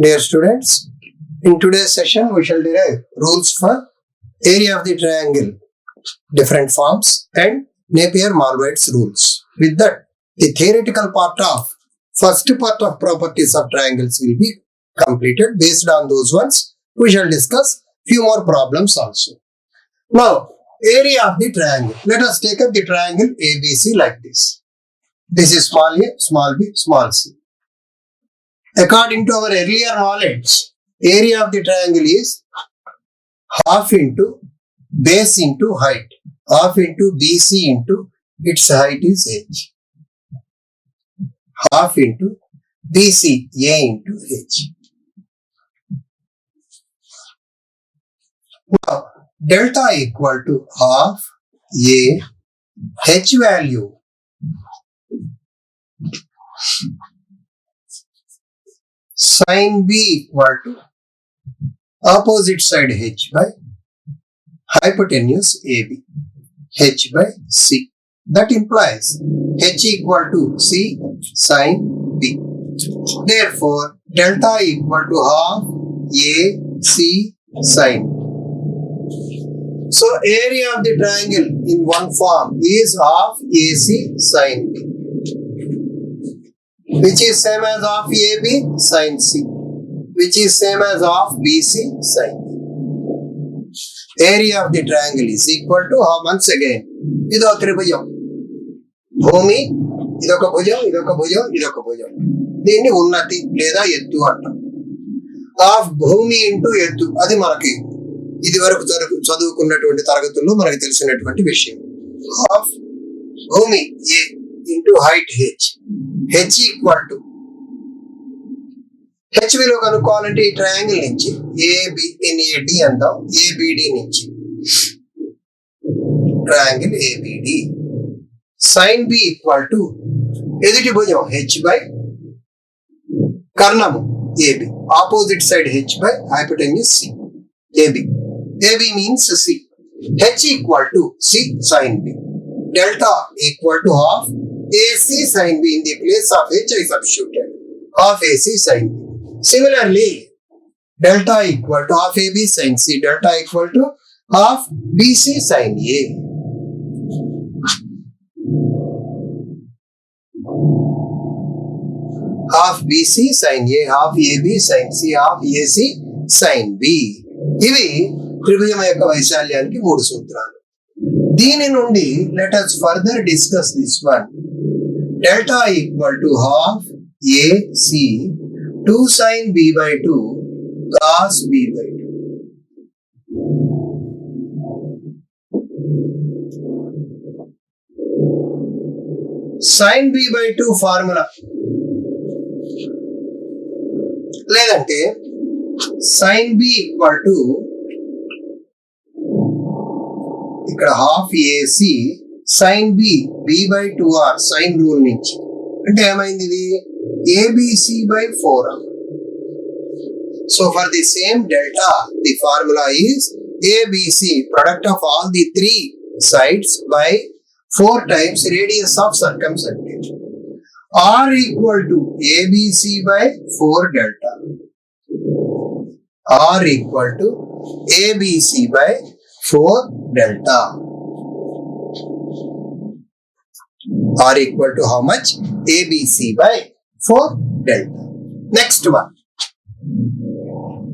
Dear students, in today's session we shall derive rules for area of the triangle, different forms and Napier-Marwitz rules. With that, the theoretical part of first part of properties of triangles will be completed. Based on those ones, we shall discuss few more problems also. Now, area of the triangle. Let us take up the triangle ABC like this. This is small a, small b, small c. According to our earlier knowledge, area of the triangle is half into base into height. Half into BC into its height is h. Half into BC, A into h. Now, delta equal to half A, h value sin B equal to opposite side h by hypotenuse AB, h by c. That implies h equal to c sin B. Therefore, delta equal to half A c sin. So, area of the triangle in one form is half AC sin B, which is same as half AB sin C, which is same as half BC sin B. Area of the triangle is equal to half. Once again, ido tribhujam. Bhumi, idoka bhujam, idoka bhujam, idoka bhujam. Deenni unnati leda ettu antam. Half bhumi into ettu. Adi manaki ఇది వరకు చదువుకున్నటువంటి తరగతుల్లో మనకు తెలిసినటువంటి విషయం. Half భూమి A into height H. H equal to H విలువ కనుక్కోవాలంటే ఈ ట్రయాంగిల్ నుంచి ఏబిడి అందాం. ఏబిడి నుంచి triangle ABD sine B equal to ఎదుటి భుజం హెచ్ బై కర్ణము AB, opposite side H by hypotenuse C. AB AB means C. H equal to C sin B. Delta equal to half AC sin B. In the place of H I substituted half AC sin B. Similarly, delta equal to half AB sin C. Delta equal to half BC sin A. Half BC sin A, half AB sin C, half AC sin B. ఇవి త్రిభుజం యొక్క వైశాల్యానికి మూడు సూత్రాలు. దీని నుండి let us further discuss this one. Delta equal to half AC 2 sin B by 2 cos B by 2. Sin B by 2 formula లేదంటే sin B equal to ఇక్కడ half AC sin B B by 2R sin rule నుంచి అంటే ఏమైంది ఇది ABC by 4R. So for the same delta the formula is ABC product of all the three sides by 4 times radius of circumference. R equal to ABC by 4 delta. R equal to ABC by 4 delta. R equal to how much? ABC by 4 delta. Next one.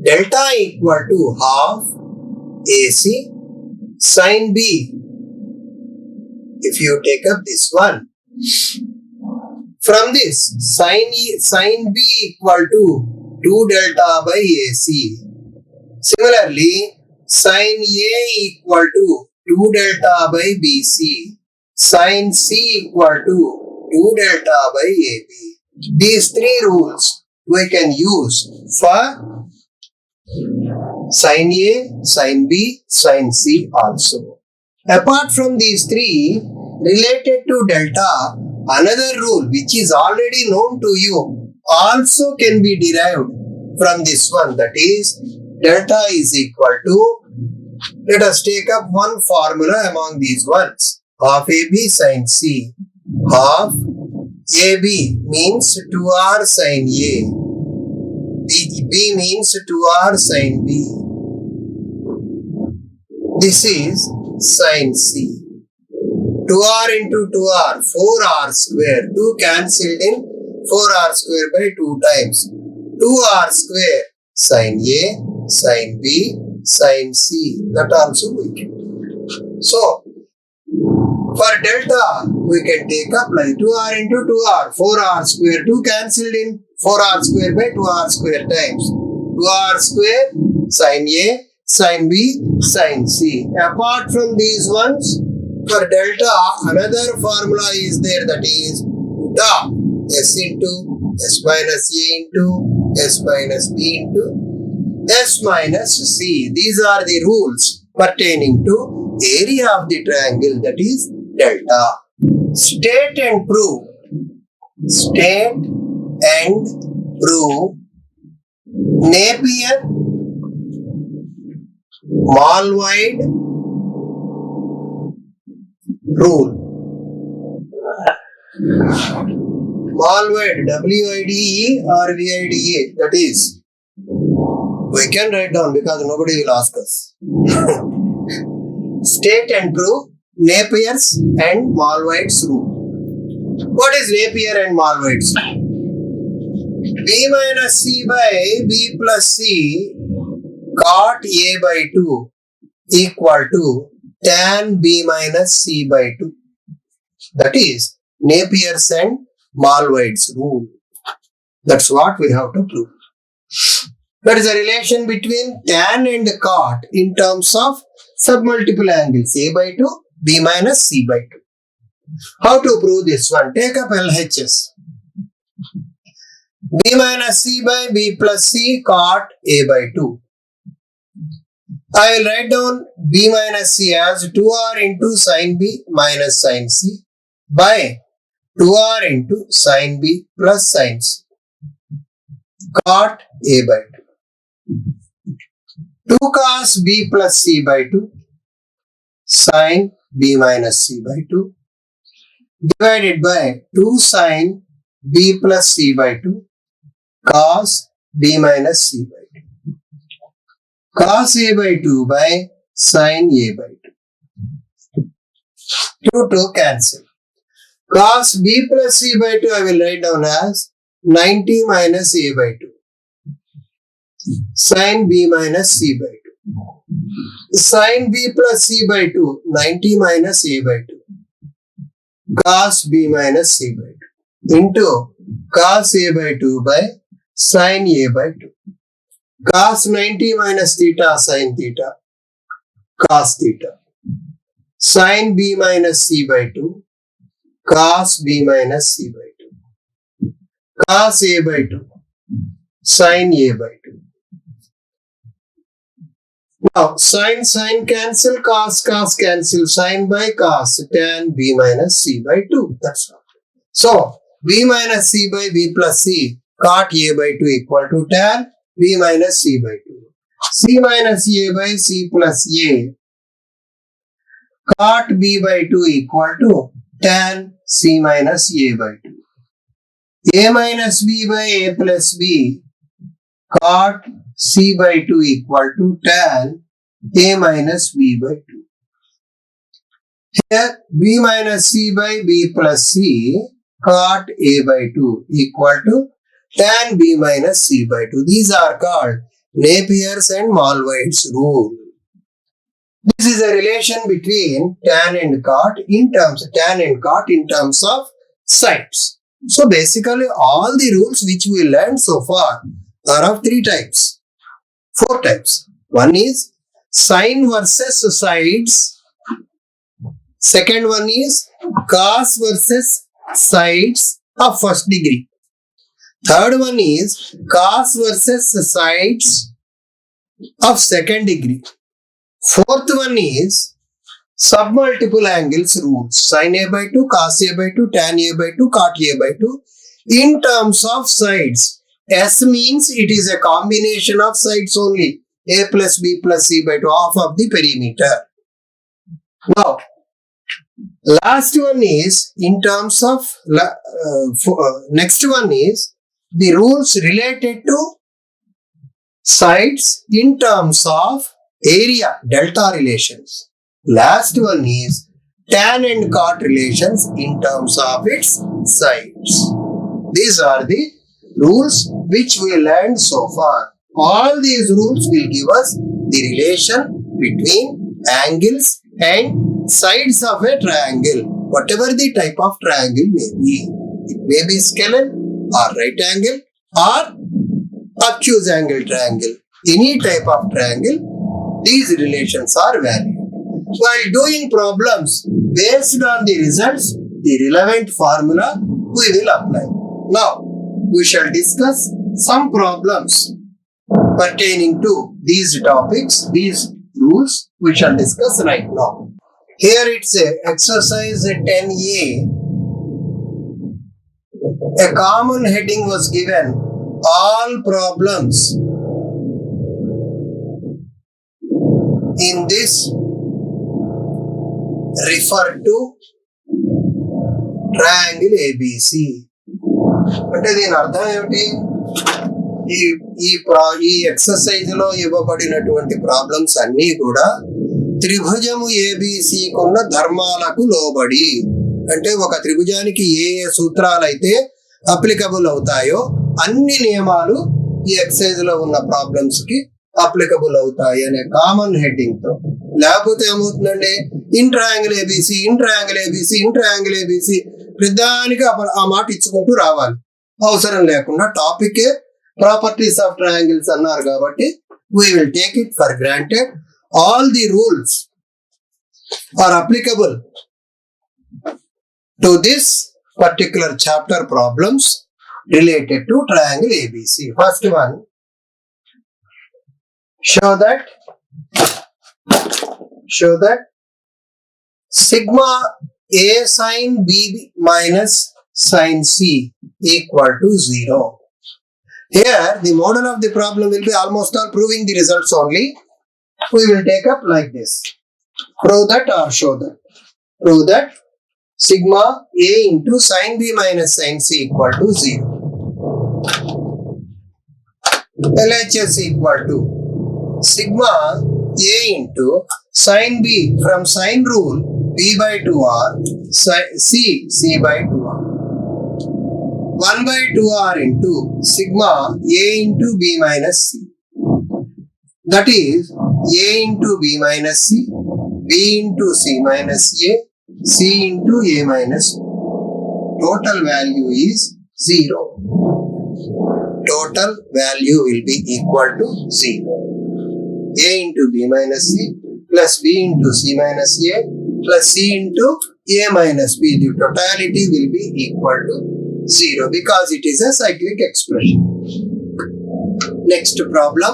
Delta equal to half AC sin B. If you take up this one, from this sin B equal to 2 delta by AC. Similarly, sin A equal to 2 delta by BC. Sin C equal to 2 delta by AB. These three rules we can use for sin A, sin B, sin C also. Apart from these three, related to delta, another rule which is already known to you also can be derived from this one, that is delta is equal to, let us take up one formula among these ones. Half AB sin C. Half AB means 2R sin A B means 2R sin B. This is sin C. 2R into 2R, 4R square. 2 cancelled in 4R square by 2 times. 2R square sin A, sin B, sin C. That also we can do. So, for delta, we can take up like 2R into 2R, 4R square. 2 cancelled in 4R square by 2R square times. 2R square sin A, sin B, sin C. Apart from these ones, for delta, another formula is there, that is delta S into S minus A into S minus B into S minus C. These are the rules pertaining to area of the triangle, that is delta. State and prove. State and prove Napier Malwide rule. Malwide, W-I-D-E or V-I-D-E, that is, we can write down because nobody will ask us. State and prove Napier's and Malwide's rule. What is Napier and Malwide's rule? B minus C by B plus C cot A by 2 equal to tan B minus C by 2. That is Napier's and Malwide's rule. That's what we have to prove. That is a relation between tan and cot in terms of submultiple angles A by 2, B minus C by 2. How to prove this one? Take up LHS. B minus C by B plus C cot A by 2. I will write down B minus C as 2R into sin B minus sin C by 2R into sin B plus sin C cot A by 2. 2 cos B plus C by 2 sin B minus C by 2 divided by 2 sin B plus C by 2 cos B minus C by 2. Cos A by 2 by sin A by 2. 2 cancel. Cos B plus C by 2 I will write down as 90 minus A by 2. Sin B minus C by 2. Sin B plus C by 2, 90 minus A by 2. Cos B minus C by 2 into cos A by 2 by sin A by 2. Cos 90 minus theta sin theta, cos theta. Sin B minus C by 2, cos B minus C by 2. Cos A by 2, sin A by 2. Now, sin cancel, cos cancel, sin by cos, tan B minus C by 2. That's all. So, B minus C by B plus C, cot A by 2 equal to tan B minus C by 2. C minus A by C plus A, cot B by 2 equal to tan C minus A by 2. A minus B by A plus B, cot C by 2 equal to tan A minus B by 2. Here B minus C by B plus C, cot A by 2 equal to tan B minus C by 2. These are called Napier's and Malwide's rule. This is a relation between tan and cot in terms of sides. So basically all the rules which we learned so far are of 4 types. One is sine versus sides. Second one is cos versus sides of first degree. Third one is cos versus sides of second degree. Fourth one is submultiple angles rules. Sin A by 2, cos A by 2, tan A by 2, cot A by 2 in terms of sides. S means it is a combination of sides only. A plus B plus C by 2, half of the perimeter. Now, last one is in terms of, next one is the rules related to sides in terms of area delta relations. Last one is tan and cot relations in terms of its sides. These are the rules which we learned so far. All these rules will give us the relation between angles and sides of a triangle, whatever the type of triangle may be. It may be scalar or right angle or obtuse angle triangle. Any type of triangle, these relations are valid. While doing problems based on the results, the relevant formula we will apply. Now, we shall discuss some problems pertaining to these topics, these rules we shall discuss right now. Here it's a exercise 10A. A common heading was given, all problems in this refer to triangle ABC. అంటే దీని అర్థం ఏమిటి? ఈ exercise లో ఇవ్వబడినటువంటి problems అన్నీ కూడా త్రిభుజము ఏబిసికి ఉన్న ధర్మాలకు లోబడి, అంటే ఒక త్రిభుజానికి ఏ ఏ సూత్రాలు అయితే అప్లికబుల్ అవుతాయో అన్ని నియమాలు ఈ ఎక్సర్సైజ్ లో ఉన్న ప్రాబ్లమ్స్ కి అప్లికబుల్ అవుతాయి అనే కామన్ హెడ్డింగ్ తో. లేకపోతే ఏమవుతుందండి, in triangle ABC, in triangle ABC, in triangle ABC ప్రతిదానికి ఆ మాట ఇచ్చుకుంటూ రావాలి. అవసరం లేకుండా టాపికే ప్రాపర్టీస్ ఆఫ్ ట్రయాంగిల్స్ అన్నారు కాబట్టి we will take it for granted. All the rules are applicable to this particular chapter problems related to triangle ABC. First one, show that sigma A sin B minus sin C equal to 0. Here the model of the problem will be almost all proving the results only. We will take up like this. Prove that or show that. Prove that sigma A into sin B minus sin C equal to 0. LHS equal to sigma A into sin B from sin rule B by 2R C by 2R. 1 by 2R into sigma A into B minus C. That is A into B minus C, B into C minus A, C into A minus B. Total value is 0. Total value will be equal to 0. A into B minus C plus B into C minus A plus C into A minus B. The totality will be equal to 0 because it is a cyclic expression. Next problem.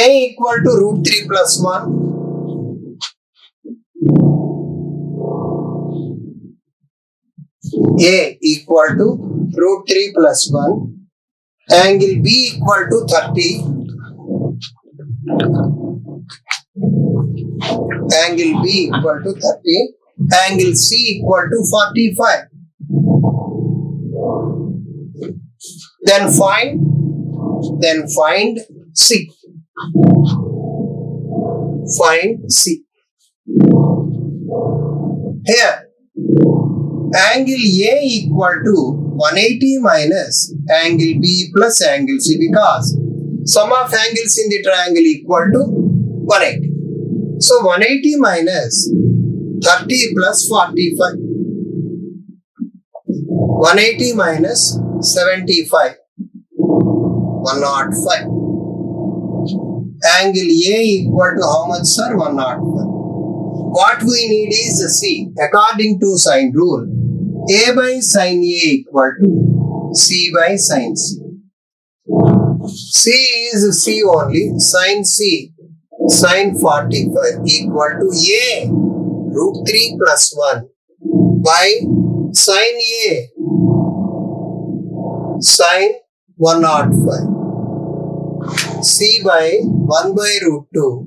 A equal to root 3 plus 1. A equal to root 3 plus 1. Angle B equal to 30. Angle B equal to 30. Angle C equal to 45. Then find C. Find C. Here, angle A equal to 180 minus angle B plus angle C, because sum of angles in the triangle equal to 180. So 180 minus 30 plus 45. 180 minus 75. 105. Angle A equal to how much, sir? 105. What we need is C. According to sine rule, A by sin A equal to C by sin C. C is C only. Sin C, sin 45 equal to A root 3 plus 1 by sin A sin 105. C by 1 by root 2.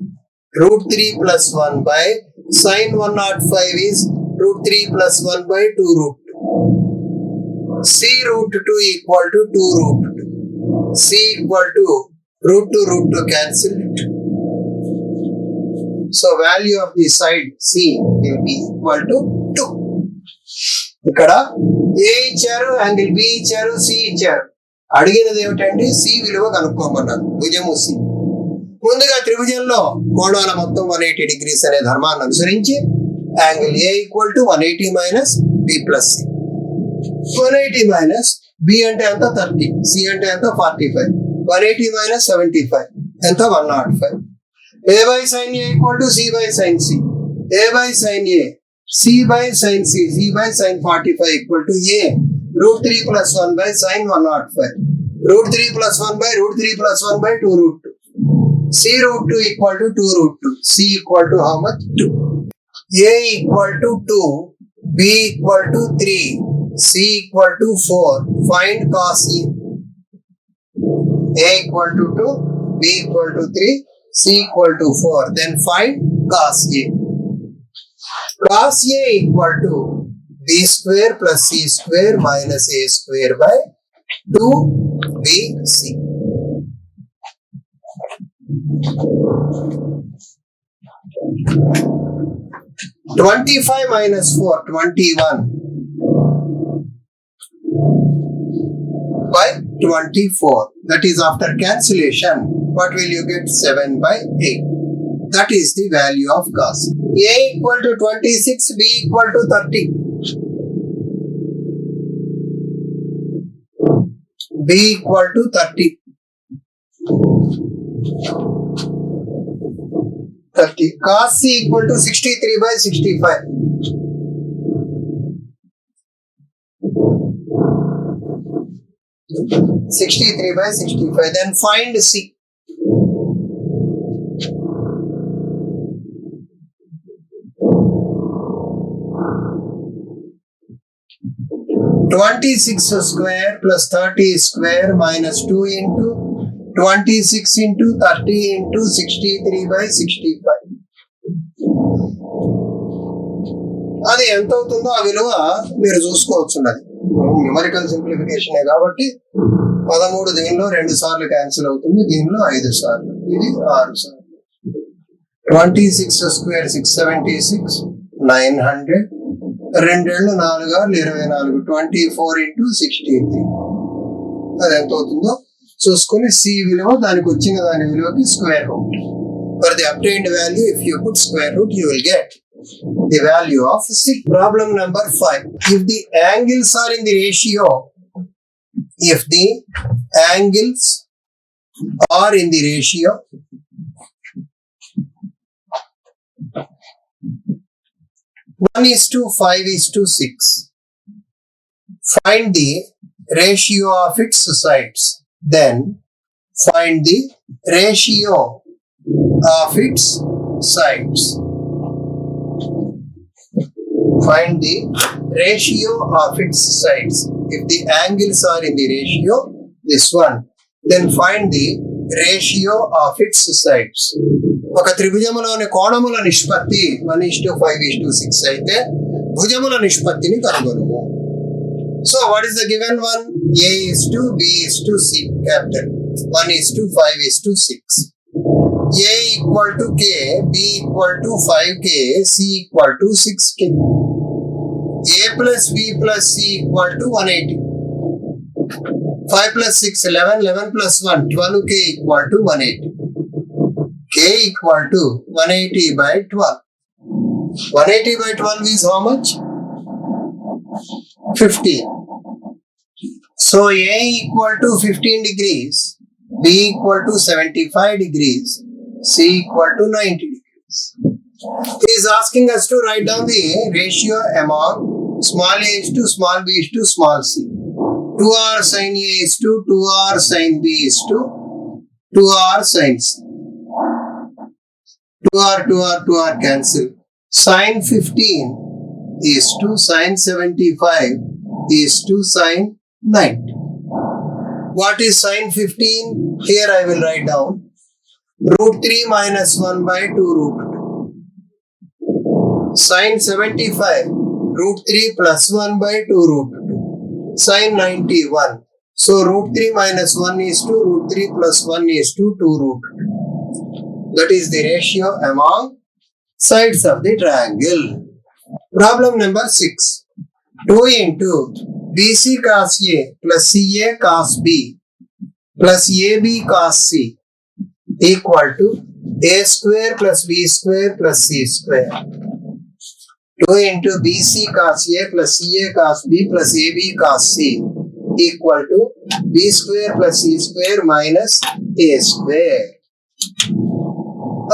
Root 3 plus 1 by sin 105 is root 3 plus 1 by 2 root 2. C root 2 equal to 2 root 2. C equal to root 2 cancel it. So value of the side C will be equal to 2. ఇక్కడ A ఇచ్చారు, angle B ఇచ్చారు, C ఇచ్చారు. అడిగినది ఏమిటంటే C విలువ కనుక్కోమన్నారు. భుజము C. ముందుగా త్రిభుజంలో కోణాల మొత్తం 180 డిగ్రీస్ అనే ధర్మాన్ని అనుసరించి angle A equal to 180 minus B plus C. 180 minus B అంటే ఎంత 30, C అంటే ఎంత 45. 180 మైనస్ 75 ఎంత 105. A by sin A equal to C by sin C. A by sin A, C by sin C, C by sin 45 equal to A root 3 plus 1 by sin 105. Root 3 plus 1 by root 3 plus 1 by 2 root 2. C root 2 equal to 2 root 2. C equal to how much? 2. A equal to 2. B equal to 3. C equal to 4. Find cos A. A equal to 2. B equal to 3. C equal to 4. Then find cos A. Cos A equal to B square plus C square minus A square by 2BC. 25 minus 4, 21 by 24. That is after cancellation. What will you get? 7 by 8. That is the value of cos. A equal to 26, B equal to 30. B equal to 30. 30. Cos C equal to 63 by 65. by 65. Then find C. (26 square plus 30 square minus 2 into 26 into 30 into 63 by 65. అది ఎంత అవుతుందో ఆ విలువ మీరు చూసుకోవచ్చు. Numerical simplification కాబట్టి 13 దీనిలో 2 సార్లు క్యాన్సిల్ అవుతుంది, దీనిలో 5 సార్లు, ఇది 6 సార్లు. 26 స్క్వేర్ 676 900. 2 4 24. 24 into 63. అది ఎంత అవుతుందో చూసుకొని C విలువ దానికి వచ్చిన దాని విలువకి square root. For the obtained value, if you put square root, you will get the value of C. Problem number 5. If the angles are in the ratio, one is to 5:6. Find the ratio of its sides. Then find the ratio of its sides. Find the ratio of its sides. If the angles are in the ratio, this one, then find the ratio of its sides. ఒక త్రిభుజములోని కోణముల నిష్పత్తి 1:5:6 అయితే భుజముల నిష్పత్తిని కనుగొనుము. So what is the given one? A is to B is to C, capital. 1:5:6. A equal to K, B equal to 5K, C equal to 6K. A plus B plus C equal to 180. 5 plus 6, 11, 11 plus 1, 12K equal to 180. K equal to 180 by 12. 180 by 12 is how much? 15. So A equal to 15 degrees, B equal to 75 degrees, C equal to 90 degrees. He is asking us to write down the ratio among small a is to small b is to small c. 2r sin A is to 2r sin B is to 2r sin C. 2r cancel. Sin 15 is to sin 75 is to sin 90. What is sin 15? Here I will write down root 3 minus 1 by 2 root 2. Sin 75 root 3 plus 1 by 2 root 2. Sine 91. So root 3 minus 1 is to root 3 plus 1 is to 2 root 2. That is the ratio among sides of the triangle. Problem number 6. 2 into BC cos A plus CA cos B plus AB cos C equal to A square plus B square plus C square. 2 into BC cos A plus CA cos B plus AB cos C equal to B square plus C square minus A square.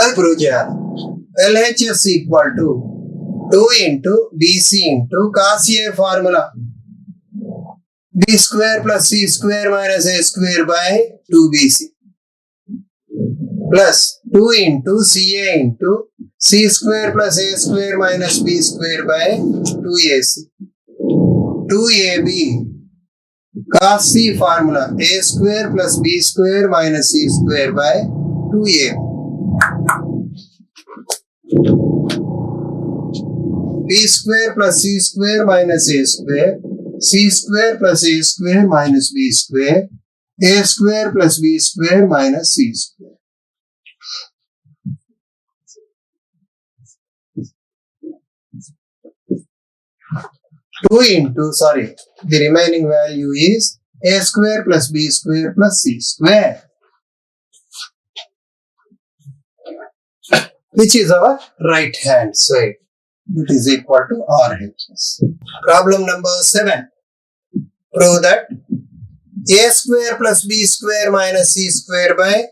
I prove LHS equal to 2 into BC into cos A formula B square plus C square minus A square by 2BC plus 2 into CA into C square plus A square minus B square by 2AC. 2AB cos C formula A square plus B square minus C square by 2AB. B square plus C square minus A square, C square plus A square minus B square, A square plus B square minus C square. The remaining value is A square plus B square plus C square, which is our right hand side. It is equal to RHS. Problem number 7. Prove that A square plus B square minus C square by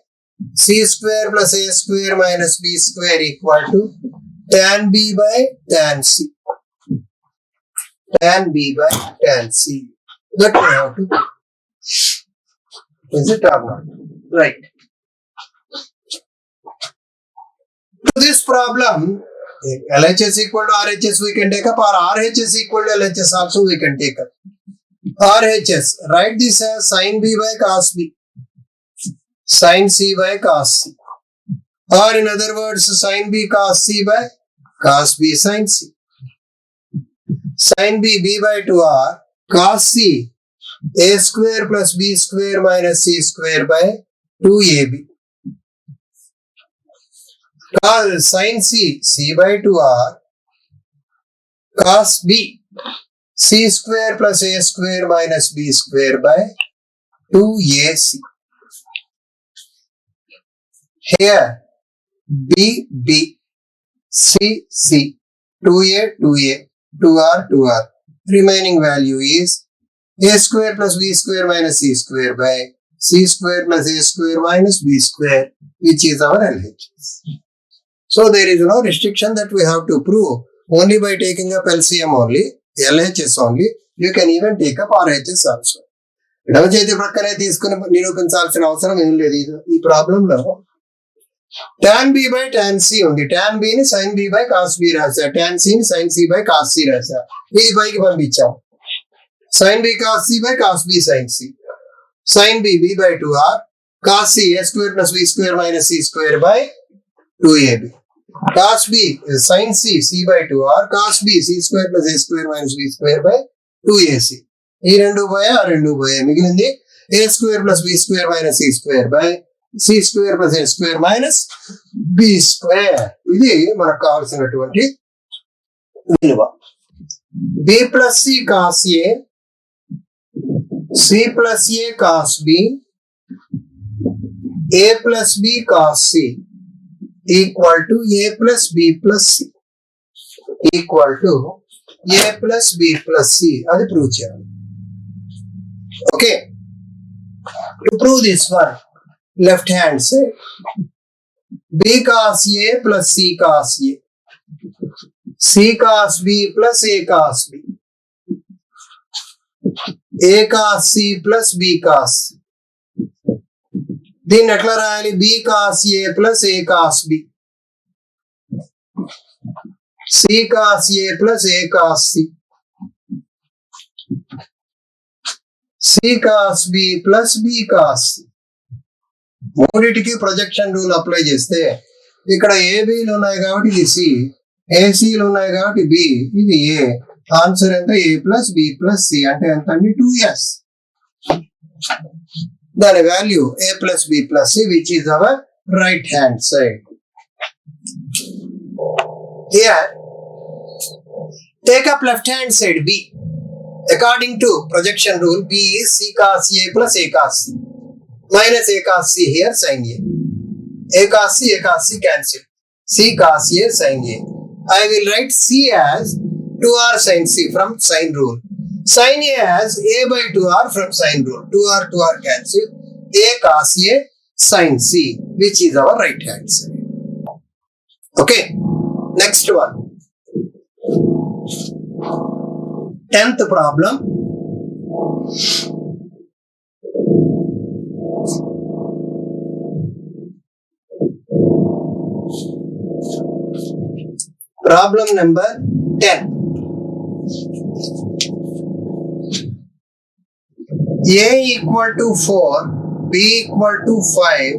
C square plus A square minus B square equal to tan B by tan C. Tan B by tan C. That we have to. Is it or not? Right. To this problem, LHS equal to RHS we can take up, or RHS equal to LHS also we can take up. RHS, write this as sin B by cos B, sin C by cos C, or in other words sin B cos C by cos B sin C. Sin B, B by 2R, cos C, A square plus B square minus C square by 2AB. Sin C, C by 2R, cos B, C square plus A square minus B square by 2AC. Here, B, B, C, C, 2A, 2A, 2R, 2R. Remaining value is A square plus B square minus C square by C square plus A square minus B square, which is our LHS. So there is no restriction that we have to prove only by taking up LCM only, LHS only. You can even take up RHS also. ఎడమ చేతి ప్రక్కనే తీసుకుని నిరూపించాల్సిన అవసరం ఏం లేదు ఈ ప్రాబ్లంలో. tan B by tan C ఉంది. tan B ని sin B by cos B రాశా, tan C ని sin C by cos C రాశా. ఇది పైకి పంపించాం. sin B cos C by cos B sin C. sin B, B by 2R, cos C, A square plus B square minus C square by 2AB. Cos B is sin C, C by 2R, cos B, C square plus A square minus B square by 2AC. ఈ రెండు పోయా రెండు పోయా మిగిలింది A square plus B square minus C square by C square plus A square minus B square. ఇది మనకు కావాల్సినటువంటి విలువ. B plus C cos A, C plus A cos B, A plus B cos C equal to A plus B plus C equal to A plus B plus C. అది prove చేయాలి. Okay, to prove this one, left hand side B cos A plus C cos A, C cos B plus A cos B, A cos C plus B cos C. దీన్ని ఎట్లా రాయాలి? B cos A plus A cos B, C cos A plus A cos C, C cos B plus B cos C. మూడిటికి projection rule apply చేస్తే ఇక్కడ ఏబీలు ఉన్నాయి కాబట్టి ఇది C, ఏసీలు ఉన్నాయి కాబట్టి బి, ఇది ఏ, ఆన్సర్ ఎంత a plus b plus c అంటే ఎంత అండి 2s. దాని value a plus b plus c which is our right hand side. Here take up left hand side b. According to projection rule, b is c cos a plus a cos c minus a cos c here sin a. A cos c cancel. C cos a sin a. I will write c as 2r sin c from sin rule. Sin a as a by 2r from sin rule. 2r cancel. A cos a sin c which is our right hand side. Okay. Next one. 10th problem. Problem number 10. A equal to 4, B equal to 5,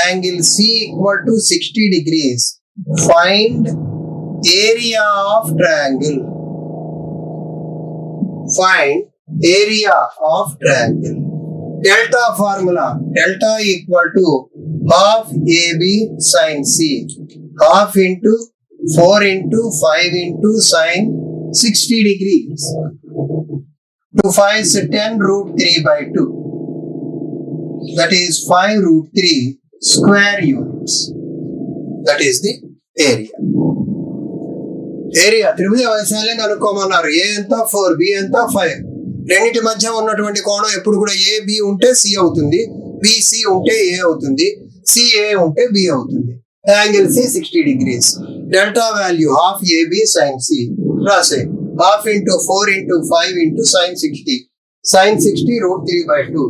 angle C equal to 60 degrees. Find area of triangle. Find area of triangle. Delta formula. Delta equal to half AB sin C. Half into 4 into 5 into sin 60 degrees. 2 5 is 10 root 3 by 2. That is 5 root 3 square units. That is the area. Area త్రిభుజ వైశాల్యం కనుక్కోమన్నారు. ఏ ఎంత 4, B ఎంత 5. రెండింటి మధ్య ఉన్నటువంటి కోణం ఎప్పుడు కూడా ఏ బి ఉంటే సి అవుతుంది, బిసి ఉంటే ఏ అవుతుంది, సిఏ ఉంటే బి అవుతుంది. Angle C 60 degrees. Delta value half AB sine C రాసే. Half into 4 into 5 into sine 60. Sine 60 root 3 by 2.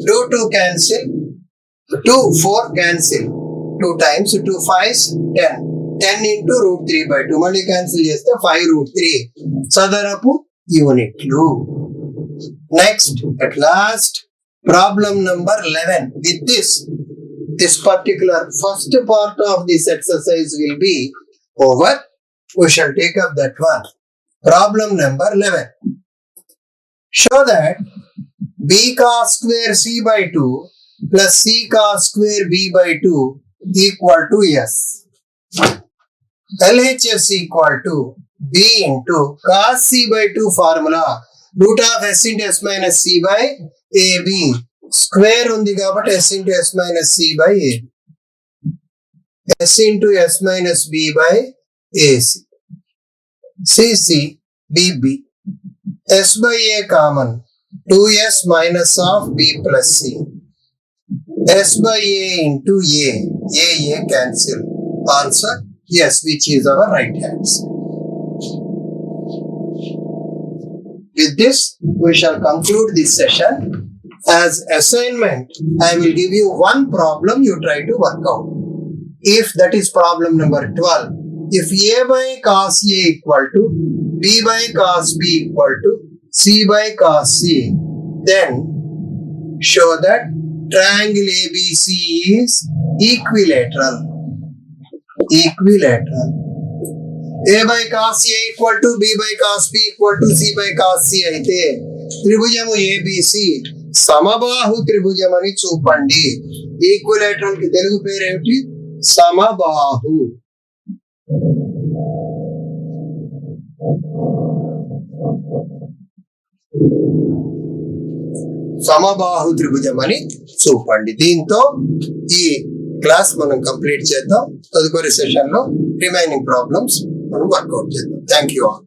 Root 2 cancel. 2 4 cancel. 2 times 2 5s 10. 10 into root 3 by 2. మళ్ళీ cancel చేస్తే 5 root 3 చదరపు యూనిట్లు. Next at last problem number 11. With this particular first part of this exercise will be over. We shall take up that one. Problem number 11. Show that b cos square c by 2 plus c cos square b by 2 equal to s. LHS equal to b into cos c by 2 formula root of s into s minus c by ab. Square ఉంది కాబట్టి s into s minus c by ab. s into s minus b by ac. cc bb. s by a common. 2s minus of b plus c. s by a into a cancel. Answer yes, which is our right hand side. With this, we shall conclude this session. As assignment, I will give you one problem you try to work out. If that is problem number 12, if a by cos a equal to b by cos b equal to c by cos c, then show that triangle ABC is equilateral. A by cos a equal to b by cos b equal to c by cos c అయితే త్రిభుజము ABC సమబాహు త్రిభుజం అని చూపండి. Equilateral కి తెలుగు పేరు ఏమిటి? సమబాహు. సమబాహు త్రిభుజం అని చూపండి. దీంతో ఈ క్లాస్ మనం కంప్లీట్ చేద్దాం. తదుపరి సెషన్ లో రిమైనింగ్ ప్రాబ్లమ్స్ మనం వర్కౌట్ చేద్దాం. Thank you all.